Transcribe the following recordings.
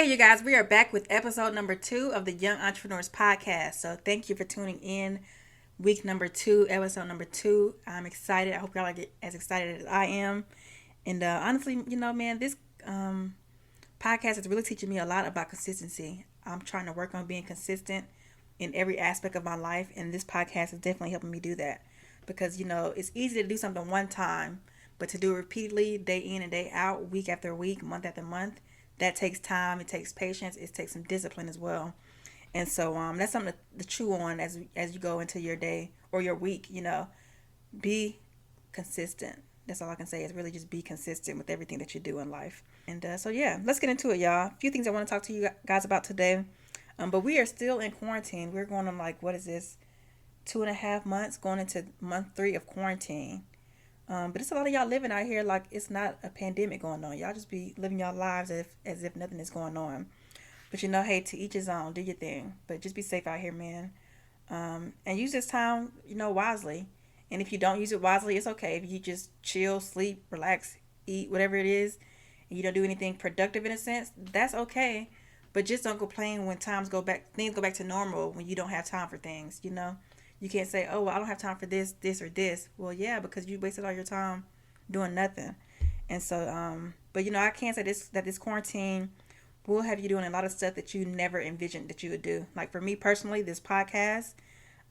Hey, you guys, we are back with episode number 2 of the Young Entrepreneurs Podcast. So, thank you for tuning in. Week number 2, episode number 2. I'm excited. I hope y'all are as excited as I am. And honestly, man, this podcast is really teaching me a lot about consistency. I'm trying to work on being consistent in every aspect of my life, and this podcast is definitely helping me do that. Because, it's easy to do something one time, but to do it repeatedly, day in and day out, week after week, month after month, that takes time. It takes patience. It takes some discipline as well. And so that's something to chew on as you go into your day or your week. Be consistent. That's all I can say is really just be consistent with everything that you do in life. And so yeah, let's get into it, y'all. A few things I want to talk to you guys about today. But we are still in quarantine. We're going on what is this? 2.5 months, going into month 3 of quarantine. But it's a lot of y'all living out here like it's not a pandemic going on. Y'all just be living y'all lives as if nothing is going on. But hey, to each his own. Do your thing. But just be safe out here, man. And use this time, wisely. And if you don't use it wisely, it's okay. If you just chill, sleep, relax, eat, whatever it is, and you don't do anything productive in a sense, that's okay. But just don't complain when things go back to normal when you don't have time for things. You can't say, oh, well, I don't have time for this, or this. Well, yeah, because you wasted all your time doing nothing. And so, but I can't say that this quarantine will have you doing a lot of stuff that you never envisioned that you would do. Like for me personally, this podcast,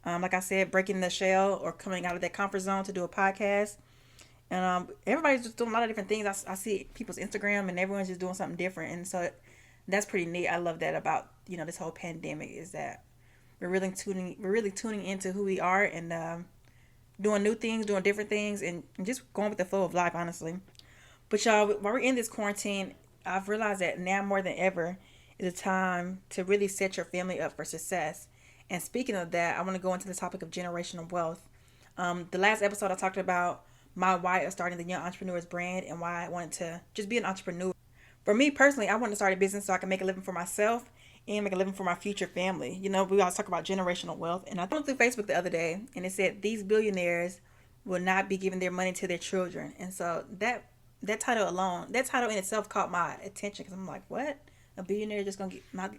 like I said, breaking the shell or coming out of that comfort zone to do a podcast. And everybody's just doing a lot of different things. I see people's Instagram and everyone's just doing something different. And so that's pretty neat. I love that about, this whole pandemic is that we're really tuning into who we are and doing new things, doing different things, and just going with the flow of life, honestly. But y'all, while we're in this quarantine, I've realized that now more than ever is a time to really set your family up for success. And speaking of that, I want to go into the topic of generational wealth. The last episode I talked about my why of starting the Young Entrepreneurs brand and why I wanted to just be an entrepreneur. For me personally, I wanted to start a business so I can make a living for myself and make a living for my future family. We always talk about generational wealth. And I went through Facebook the other day and it said these billionaires will not be giving their money to their children. And so that title in itself caught my attention because I'm like, what? A billionaire just going to not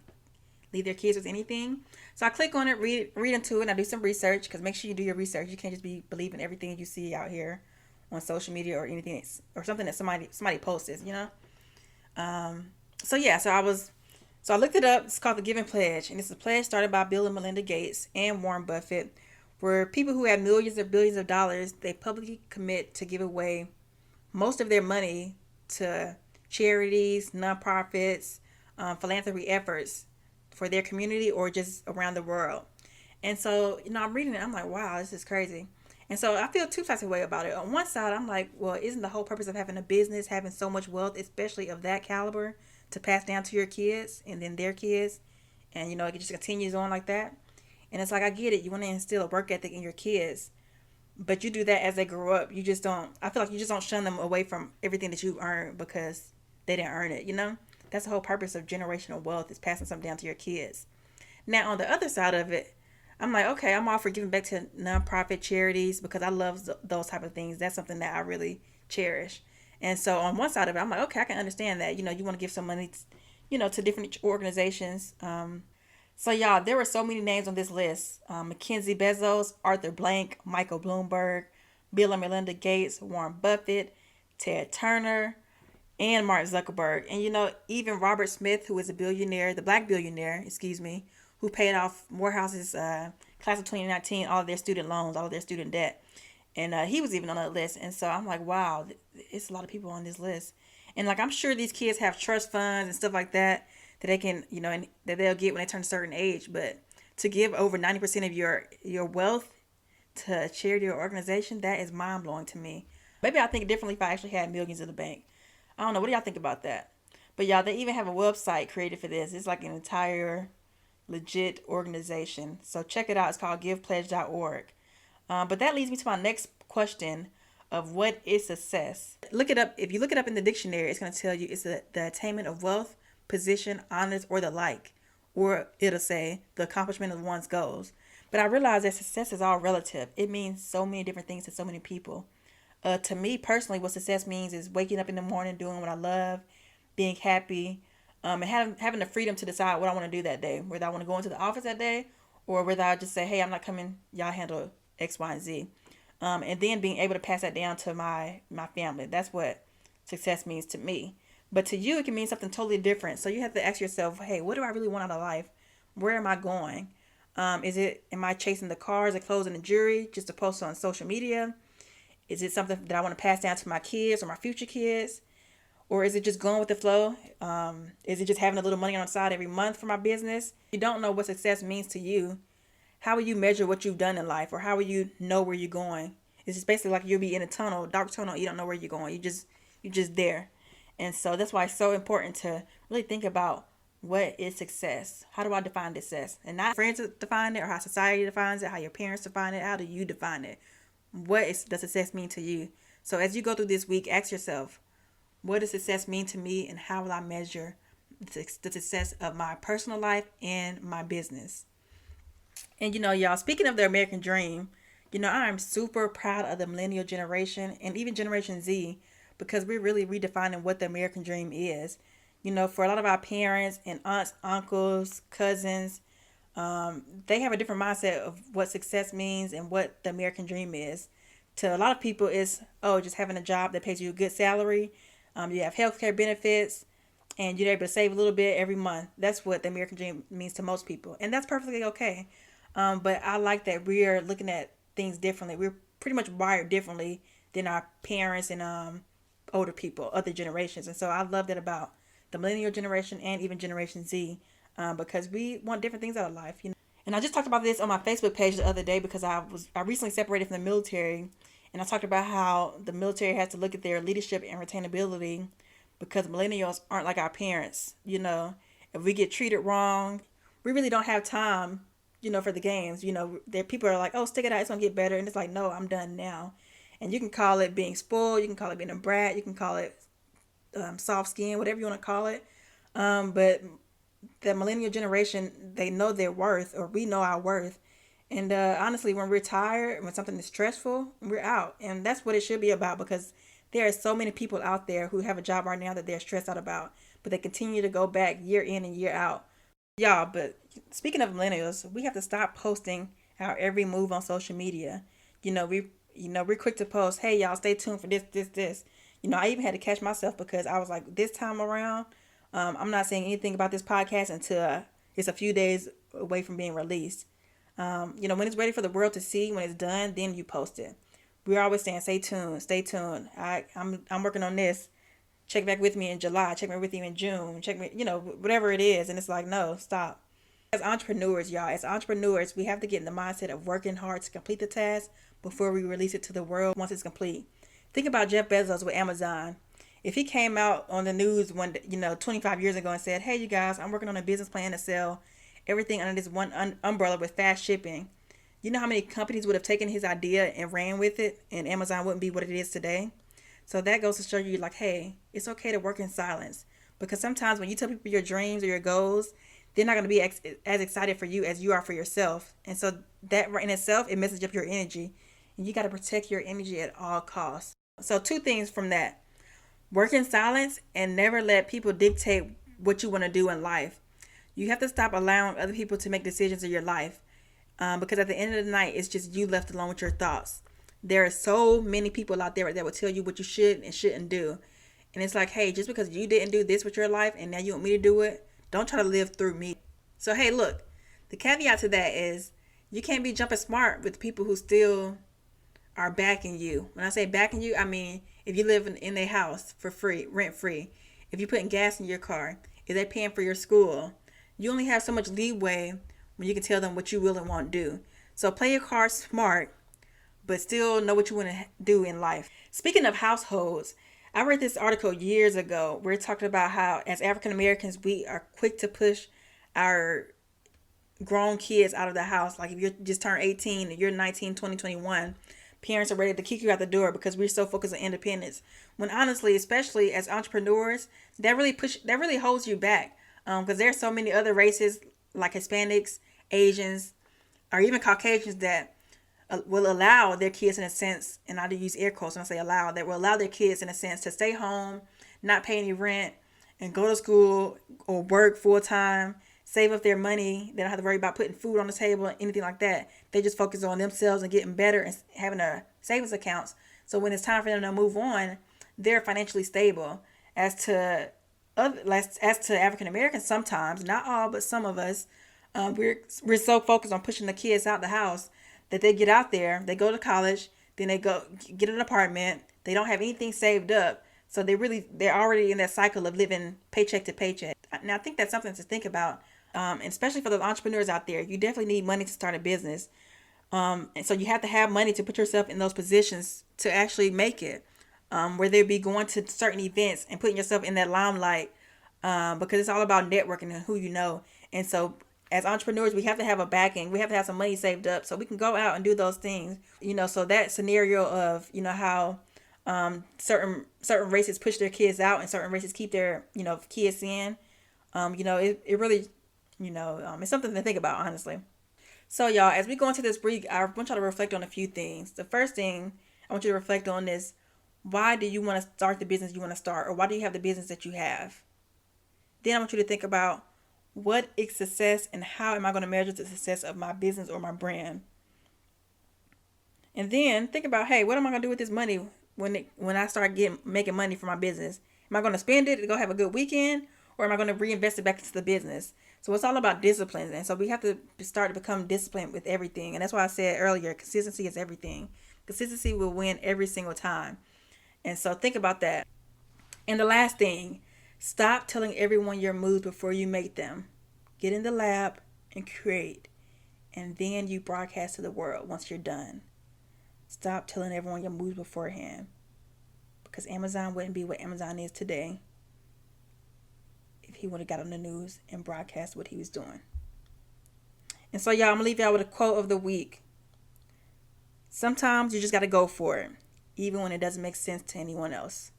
leave their kids with anything? So I click on it, read into it, and I do some research because make sure you do your research. You can't just be believing everything you see out here on social media or anything or something that somebody posted, So I looked it up. It's called the Giving Pledge, and it's a pledge started by Bill and Melinda Gates and Warren Buffett, where people who have millions or billions of dollars, they publicly commit to give away most of their money to charities, nonprofits, philanthropy efforts for their community or just around the world. And so, I'm reading it. I'm like, wow, this is crazy. And so I feel two types of way about it. On one side, I'm like, well, isn't the whole purpose of having a business, having so much wealth, especially of that caliber, to pass down to your kids and then their kids, and it just continues on like that. And it's like, I get it, you want to instill a work ethic in your kids, but you do that as they grow up. I feel like you just don't shun them away from everything that you earned because they didn't earn it. That's the whole purpose of generational wealth, is passing something down to your kids. Now on the other side of it, I'm like, okay, I'm all for giving back to nonprofit charities because I love those type of things. That's something that I really cherish. And so on one side of it, I'm like, okay, I can understand that. You want to give some money, to different organizations. So y'all, there were so many names on this list. Mackenzie Bezos, Arthur Blank, Michael Bloomberg, Bill and Melinda Gates, Warren Buffett, Ted Turner, and Mark Zuckerberg. And even Robert Smith, who is a billionaire, the black billionaire, who paid off Morehouse's class of 2019, all of their student loans, all of their student debt. And he was even on that list. And so I'm like, wow, it's a lot of people on this list. And I'm sure these kids have trust funds and stuff like that they can, and that they'll get when they turn a certain age. But to give over 90% of your wealth to a charity or organization, that is mind blowing to me. Maybe I think differently if I actually had millions in the bank. I don't know. What do y'all think about that? But y'all, they even have a website created for this. It's like an entire legit organization. So check it out. It's called givepledge.org. But that leads me to my next question of what is success. Look it up. If you look it up in the dictionary, it's going to tell you it's the attainment of wealth, position, honors, or the like. Or it'll say the accomplishment of one's goals. But I realize that success is all relative. It means so many different things to so many people. To me personally, what success means is waking up in the morning, doing what I love, being happy, And having the freedom to decide what I want to do that day, whether I want to go into the office that day or whether I just say, hey, I'm not coming, y'all handle X, Y, and Z. And then being able to pass that down to my family. That's what success means to me. But to you, it can mean something totally different. So you have to ask yourself, hey, what do I really want out of life? Where am I going? Am I chasing the cars, the clothes, and the jewelry just to post on social media? Is it something that I want to pass down to my kids or my future kids? Or is it just going with the flow? Is it just having a little money on the side every month for my business? If you don't know what success means to you, how will you measure what you've done in life, or how will you know where you're going? It's just basically like you'll be in a tunnel, dark tunnel. You don't know where you're going. You're just there. And so that's why it's so important to really think about what is success. How do I define success? And not friends define it, or how society defines it, how your parents define it. How do you define it? Does success mean to you? So as you go through this week, ask yourself, what does success mean to me, and how will I measure the success of my personal life and my business? And y'all, speaking of the American dream, I'm super proud of the millennial generation and even Generation Z, because we're really redefining what the American dream is. For a lot of our parents and aunts, uncles, cousins, they have a different mindset of what success means and what the American dream is. To a lot of people, it's, just having a job that pays you a good salary. You have healthcare benefits, and you're able to save a little bit every month. That's what the American dream means to most people, and that's perfectly okay. But I like that we're looking at things differently. We're pretty much wired differently than our parents and older people, other generations. And so I love that about the millennial generation and even Generation Z, because we want different things out of life. And I just talked about this on my Facebook page the other day, because I recently separated from the military, and I talked about how the military has to look at their leadership and retainability, because millennials aren't like our parents. If we get treated wrong, we really don't have time, for the games. There people are like, oh, stick it out, it's gonna get better, and it's like, no, I'm done now. And you can call it being spoiled, you can call it being a brat, you can call it soft skin, whatever you want to call it. But the millennial generation, they know their worth, or we know our worth. And honestly, when we're tired, when something is stressful, we're out. And that's what it should be about, because there are so many people out there who have a job right now that they're stressed out about, but they continue to go back year in and year out. Y'all, but speaking of millennials, we have to stop posting our every move on social media. We're quick to post, hey, y'all, stay tuned for this. I even had to catch myself, because I was like, this time around, I'm not saying anything about this podcast until it's a few days away from being released. When it's ready for the world to see, when it's done, then you post it. We're always saying, stay tuned. I'm working on this. Check back with me in July. Check back with you in June. Check me, whatever it is. And it's like, no, stop. As entrepreneurs, we have to get in the mindset of working hard to complete the task before we release it to the world once it's complete. Think about Jeff Bezos with Amazon. If he came out on the news 25 years ago and said, hey, you guys, I'm working on a business plan to sell everything under this one umbrella with fast shipping. You know how many companies would have taken his idea and ran with it, and Amazon wouldn't be what it is today? So that goes to show you, like, hey, it's okay to work in silence. Because sometimes when you tell people your dreams or your goals, they're not going to be as excited for you as you are for yourself. And so that in itself, it messes up your energy. And you got to protect your energy at all costs. So 2 things from that. Work in silence, and never let people dictate what you want to do in life. You have to stop allowing other people to make decisions in your life. Because at the end of the night, it's just you left alone with your thoughts. There are so many people out there that will tell you what you should and shouldn't do. And it's like, hey, just because you didn't do this with your life and now you want me to do it, don't try to live through me. So, hey, look, the caveat to that is you can't be jumping smart with people who still are backing you. When I say backing you, I mean if you live in a house for free, rent free, if you're putting gas in your car, if they're paying for your school, you only have so much leeway when you can tell them what you will and won't do. So play your cards smart, but still know what you want to do in life. Speaking of households, I read this article years ago where it talked about how as African Americans, we are quick to push our grown kids out of the house. Like if you just turned 18 and you're 19, 20, 21, parents are ready to kick you out the door because we're so focused on independence. When honestly, especially as entrepreneurs, that really holds you back. Because there are so many other races like Hispanics, Asians, or even Caucasians that will allow their kids in a sense, and I do use air quotes when I say allow, that will allow their kids in a sense to stay home, not pay any rent, and go to school or work full time, save up their money. They don't have to worry about putting food on the table or anything like that. They just focus on themselves and getting better and having a savings accounts. So when it's time for them to move on, they're financially stable. As to African Americans, sometimes, not all, but some of us, we're so focused on pushing the kids out the house that they get out there, they go to college, then they go get an apartment. They don't have anything saved up, so they're already in that cycle of living paycheck to paycheck. Now I think that's something to think about, and especially for those entrepreneurs out there. You definitely need money to start a business, and so you have to have money to put yourself in those positions to actually make it. Whether it be going to certain events and putting yourself in that limelight, because it's all about networking and who you know. And so as entrepreneurs, we have to have a backing. We have to have some money saved up so we can go out and do those things. So that scenario of, how certain races push their kids out and certain races keep their, kids in, it really, it's something to think about, honestly. So y'all, as we go into this week, I want y'all to reflect on a few things. The first thing I want you to reflect on is, why do you want to start the business you want to start, or why do you have the business that you have? Then I want you to think about, what is success and how am I going to measure the success of my business or my brand? And then think about, hey, what am I going to do with this money when I start making money for my business? Am I going to spend it to go have a good weekend, or am I going to reinvest it back into the business? So it's all about discipline. And so we have to start to become disciplined with everything. And that's why I said earlier, consistency is everything. Consistency will win every single time. And so think about that. And the last thing, stop telling everyone your moves before you make them. Get in the lab and create. And then you broadcast to the world once you're done. Stop telling everyone your moves beforehand. Because Amazon wouldn't be what Amazon is today if he would have got on the news and broadcast what he was doing. And so y'all, I'm going to leave y'all with a quote of the week. Sometimes you just got to go for it, even when it doesn't make sense to anyone else.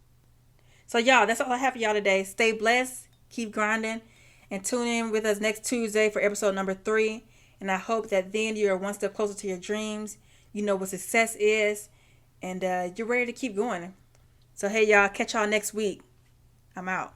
So y'all, that's all I have for y'all today. Stay blessed, keep grinding, and tune in with us next Tuesday for episode number 3. And I hope that then you're one step closer to your dreams. You know what success is, and you're ready to keep going. So hey y'all, catch y'all next week. I'm out.